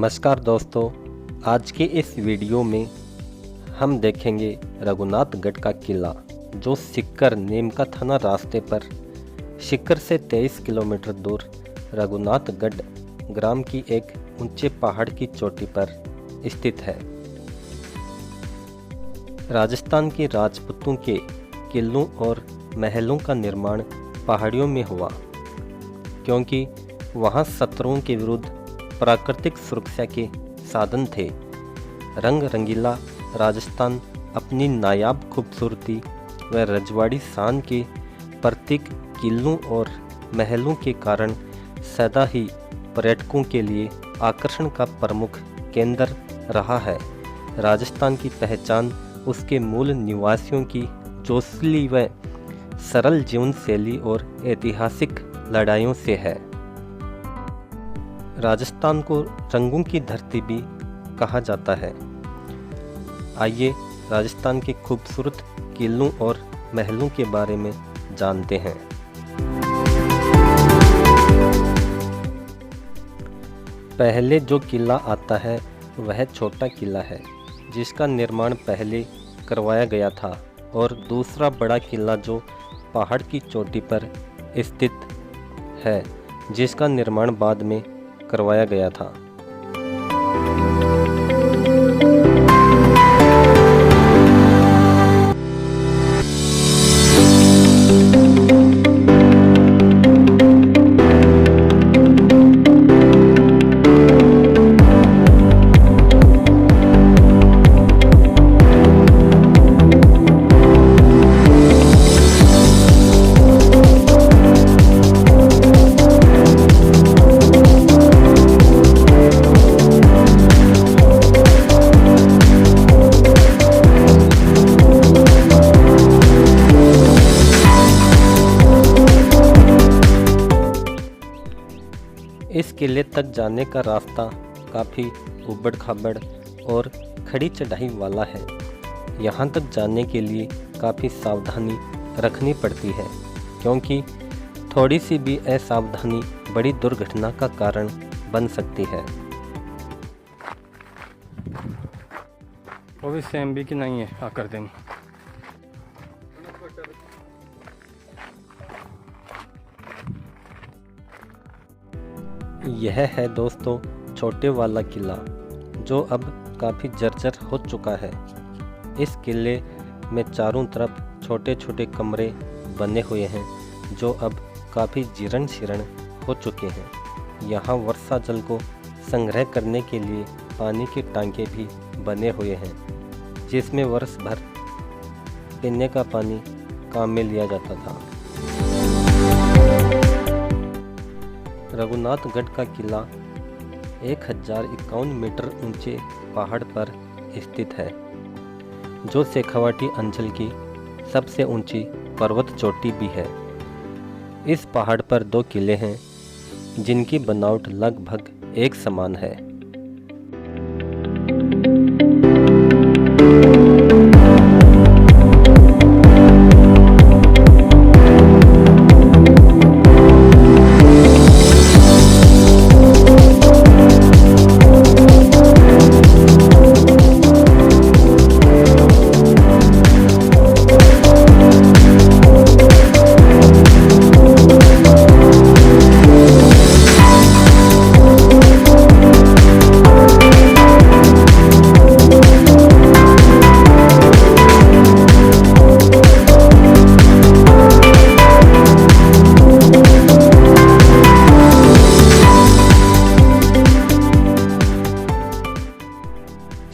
नमस्कार दोस्तों, आज के इस वीडियो में हम देखेंगे रघुनाथगढ़ का किला जो सिक्कर नीमका थाना रास्ते पर सिक्कर से 23 किलोमीटर दूर रघुनाथगढ़ ग्राम की एक ऊंचे पहाड़ की चोटी पर स्थित है। राजस्थान के राजपूतों के किलों और महलों का निर्माण पहाड़ियों में हुआ, क्योंकि वहां शत्रुओं के विरुद्ध प्राकृतिक सुरक्षा के साधन थे। रंग रंगीला राजस्थान अपनी नायाब खूबसूरती व रजवाड़ी शान के प्रतीक किलों और महलों के कारण सदा ही पर्यटकों के लिए आकर्षण का प्रमुख केंद्र रहा है। राजस्थान की पहचान उसके मूल निवासियों की जोशीली व सरल जीवन शैली और ऐतिहासिक लड़ाइयों से है। राजस्थान को रंगों की धरती भी कहा जाता है। आइए राजस्थान के खूबसूरत किलों और महलों के बारे में जानते हैं। पहले जो किला आता है वह छोटा किला है, जिसका निर्माण पहले करवाया गया था, और दूसरा बड़ा किला जो पहाड़ की चोटी पर स्थित है, जिसका निर्माण बाद में करवाया गया था। इस किले तक जाने का रास्ता काफ़ी उबड़ खाबड़ और खड़ी चढ़ाई वाला है। यहाँ तक जाने के लिए काफ़ी सावधानी रखनी पड़ती है, क्योंकि थोड़ी सी भी असावधानी बड़ी दुर्घटना का कारण बन सकती है। वो भी सेम भी कि नहीं है आकर देंगे। यह है दोस्तों छोटे वाला किला, जो अब काफ़ी जर्जर हो चुका है। इस किले में चारों तरफ छोटे छोटे कमरे बने हुए हैं, जो अब काफ़ी जीर्ण शीर्ण हो चुके हैं। यहाँ वर्षा जल को संग्रह करने के लिए पानी के टांके भी बने हुए हैं, जिसमें वर्ष भर पीने का पानी काम में लिया जाता था। रघुनाथगढ़ का किला 1051 मीटर ऊंचे पहाड़ पर स्थित है, जो शेखावाटी अंचल की सबसे ऊंची पर्वत चोटी भी है। इस पहाड़ पर 2 किले हैं, जिनकी बनावट लगभग एक समान है।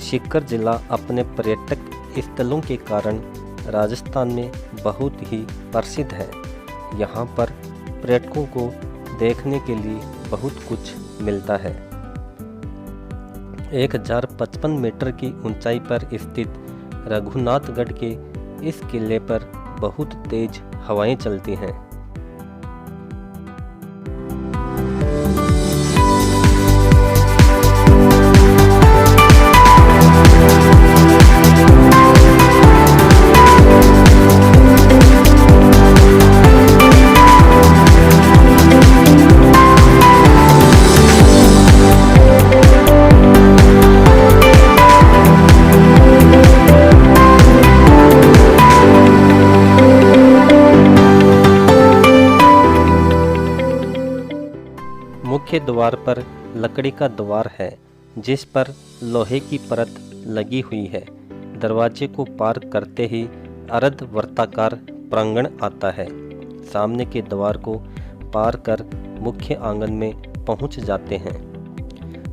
सिक्कर जिला अपने पर्यटक स्थलों के कारण राजस्थान में बहुत ही प्रसिद्ध है। यहाँ पर पर्यटकों को देखने के लिए बहुत कुछ मिलता है। 1055 मीटर की ऊंचाई पर स्थित रघुनाथगढ़ के इस किले पर बहुत तेज हवाएं चलती हैं। मुख्य द्वार पर लकड़ी का द्वार है जिस पर लोहे की परत लगी हुई है। दरवाजे को पार करते ही अर्ध वर्ताकार प्रांगण आता है। सामने के द्वार को पार कर मुख्य आंगन में पहुंच जाते हैं।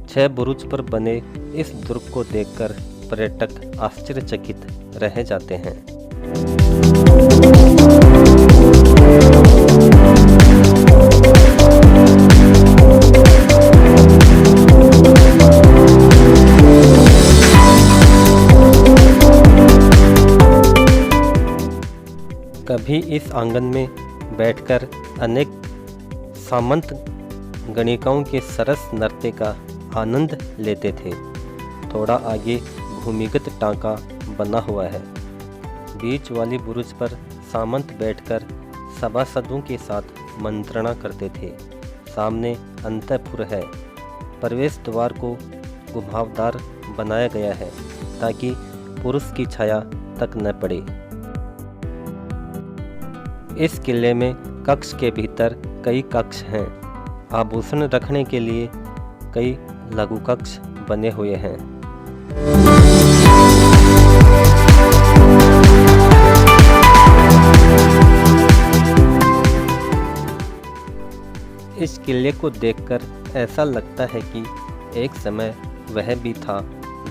6 बुरुज पर बने इस दुर्ग को देखकर पर्यटक आश्चर्यचकित रह जाते हैं। कभी इस आंगन में बैठकर अनेक सामंत गणिकाओं के सरस नृत्य का आनंद लेते थे। थोड़ा आगे भूमिगत टांका बना हुआ है। बीच वाली बुरुज पर सामंत बैठकर सभासदों के साथ मंत्रणा करते थे। सामने अंतःपुर है। प्रवेश द्वार को घुमावदार बनाया गया है ताकि पुरुष की छाया तक न पड़े। इस किले में कक्ष के भीतर कई कक्ष हैं। आभूषण रखने के लिए कई लघु कक्ष बने हुए हैं। इस किले को देखकर ऐसा लगता है कि एक समय वह भी था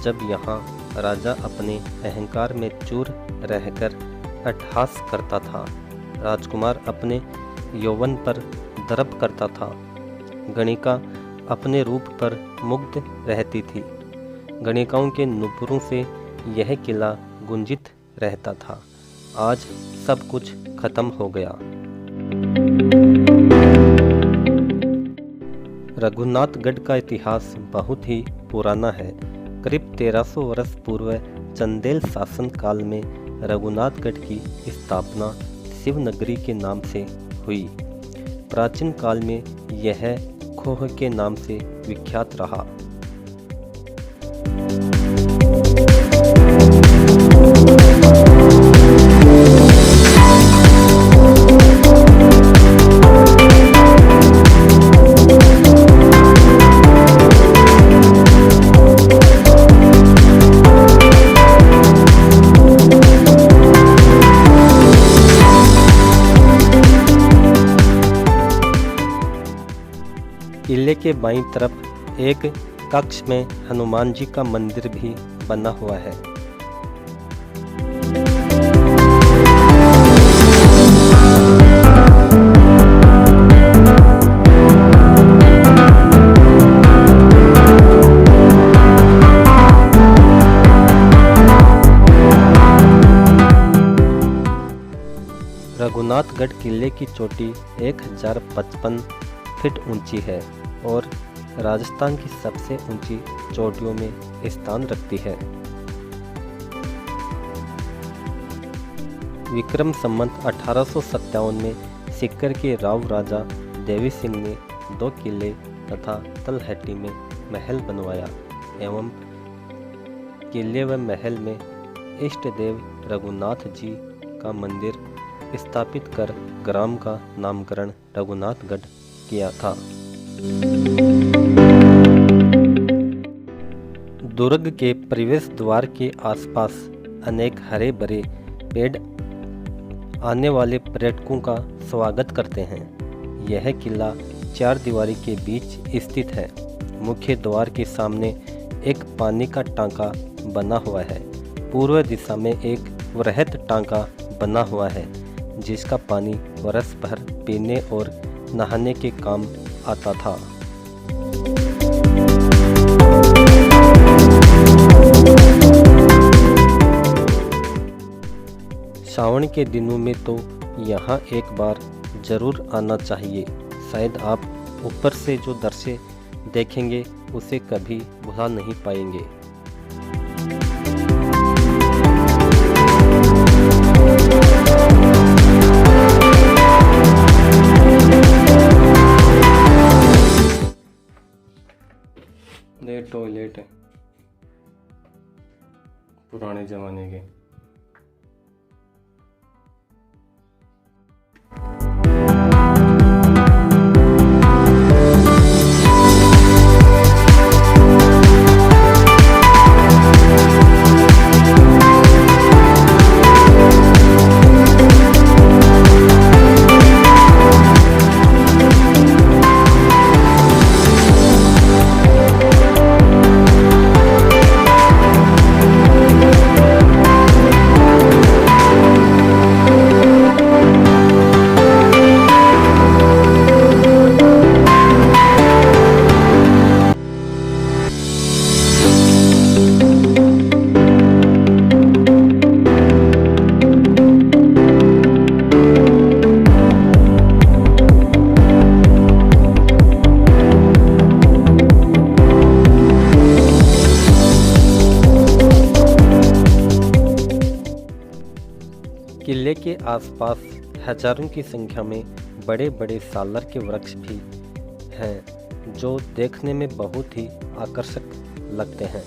जब यहाँ राजा अपने अहंकार में चूर रहकर अट्टहास करता था। राजकुमार अपने यौवन पर दर्प करता था। गणिका अपने रूप पर मुग्ध रहती थी। गणिकाओं के नुपुरों से यह किला गुंजित रहता था। आज सब कुछ खत्म हो गया। रघुनाथगढ़ का इतिहास बहुत ही पुराना है। करीब 1300 वर्ष पूर्व चंदेल शासन काल में रघुनाथगढ़ की स्थापना शिवनगरी के नाम से हुई। प्राचीन काल में यह खोह के नाम से विख्यात रहा। किले के बाईं तरफ एक कक्ष में हनुमान जी का मंदिर भी बना हुआ है। रघुनाथगढ़ किले की चोटी 1055 फीट ऊंची है और राजस्थान की सबसे ऊंची चोटियों में स्थान रखती है। विक्रम संवत 1857 में सीकर के राव राजा देवी सिंह ने 2 किले तथा तलहटी में महल बनवाया एवं किले व महल में इष्ट देव रघुनाथ जी का मंदिर स्थापित कर ग्राम का नामकरण रघुनाथगढ़ किया था। दुर्ग के प्रवेश द्वार के आसपास अनेक हरे भरे पेड़ आने वाले पर्यटकों का स्वागत करते हैं। यह किला 4 दीवारी के बीच स्थित है। मुख्य द्वार के सामने एक पानी का टांका बना हुआ है। पूर्व दिशा में एक वृहत टांका बना हुआ है जिसका पानी वर्ष भर पीने और नहाने के काम आता था। सावन के दिनों में तो यहाँ एक बार जरूर आना चाहिए। शायद आप ऊपर से जो दृश्य देखेंगे उसे कभी भुला नहीं पाएंगे। ये टॉयलेट है पुराने जमाने के। किले के आसपास हजारों की संख्या में बड़े बड़े सालर के वृक्ष भी हैं जो देखने में बहुत ही आकर्षक लगते हैं।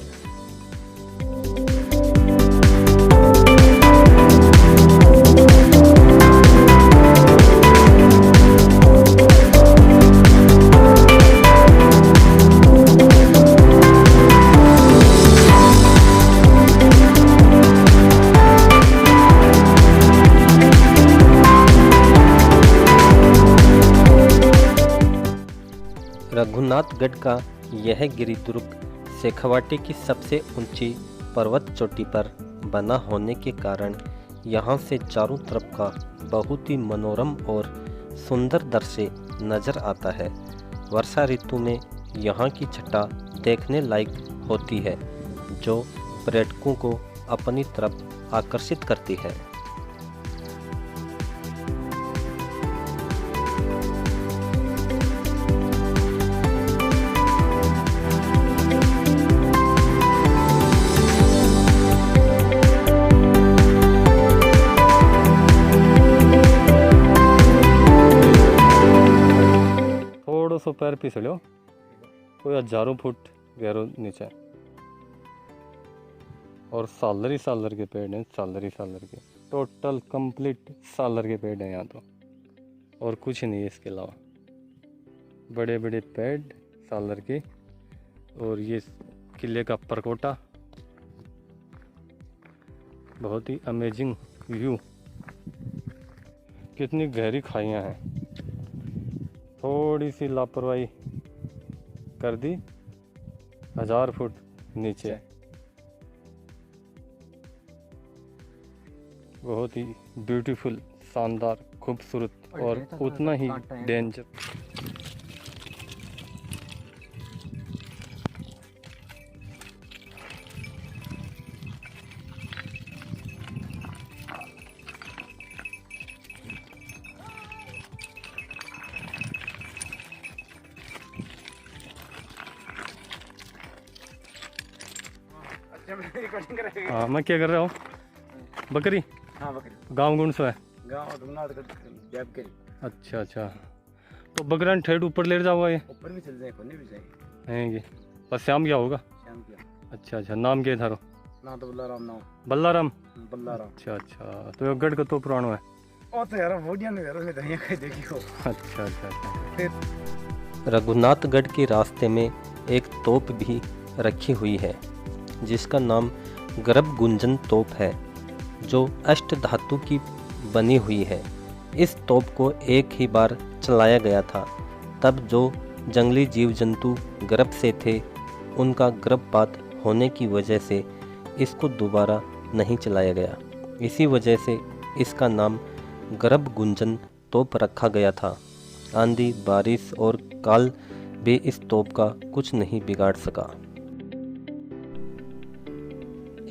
रघुनाथगढ़ का यह गिरिदुर्ग शेखावाटी की सबसे ऊंची पर्वत चोटी पर बना होने के कारण यहाँ से चारों तरफ का बहुत ही मनोरम और सुंदर दृश्य नज़र आता है। वर्षा ऋतु में यहाँ की छटा देखने लायक होती है जो पर्यटकों को अपनी तरफ आकर्षित करती है। थोड़ा सो पैर फिसलो, कोई हजारों फुट गहरो नीचे और सालर के पेड़ हैं। सालर के टोटल कंप्लीट सालर के पेड़ हैं यहाँ तो, और कुछ नहीं है इसके अलावा। बड़े बड़े पेड़ सालर के, और ये किले का परकोटा, बहुत ही अमेजिंग व्यू। कितनी गहरी खाइयाँ हैं, थोड़ी सी लापरवाही कर दी 1000 फुट नीचे। बहुत ही ब्यूटीफुल, शानदार, खूबसूरत और उतना ही डेंजर। हाँ, मैं क्या कर रहा हूँ? बकरी। हाँ, बकरी। गाँव कौन सा है? गाँव रघुनाथगढ़। अच्छा अच्छा, तो बकरा ठेठ ऊपर ले जाओगा ये? ऊपर भी चल जाए, कोने भी जाए। हैं ये बस शाम क्या होगा? शाम क्या? अच्छा अच्छा, नाम क्या है थारो? ना तो बल्लाराम नाम। बल्लाराम। बल्लाराम। अच्छा अच्छा, तो ये गढ़ का तो पुराना है? ओ तो यार वोडिया ने यार में तो कहीं देखी हो। अच्छा अच्छा अच्छा। रघुनाथगढ़ के रास्ते में एक तोप भी रखी हुई है जिसका नाम गर्भ गुंजन तोप है जो अष्ट धातु की बनी हुई है। इस तोप को एक ही बार चलाया गया था, तब जो जंगली जीव जंतु गर्भ से थे उनका गर्भपात होने की वजह से इसको दोबारा नहीं चलाया गया। इसी वजह से इसका नाम गर्भ गुंजन तोप रखा गया था। आंधी, बारिश और काल भी इस तोप का कुछ नहीं बिगाड़ सका।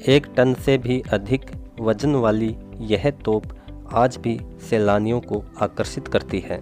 1 टन से भी अधिक वजन वाली यह तोप आज भी सैलानियों को आकर्षित करती है।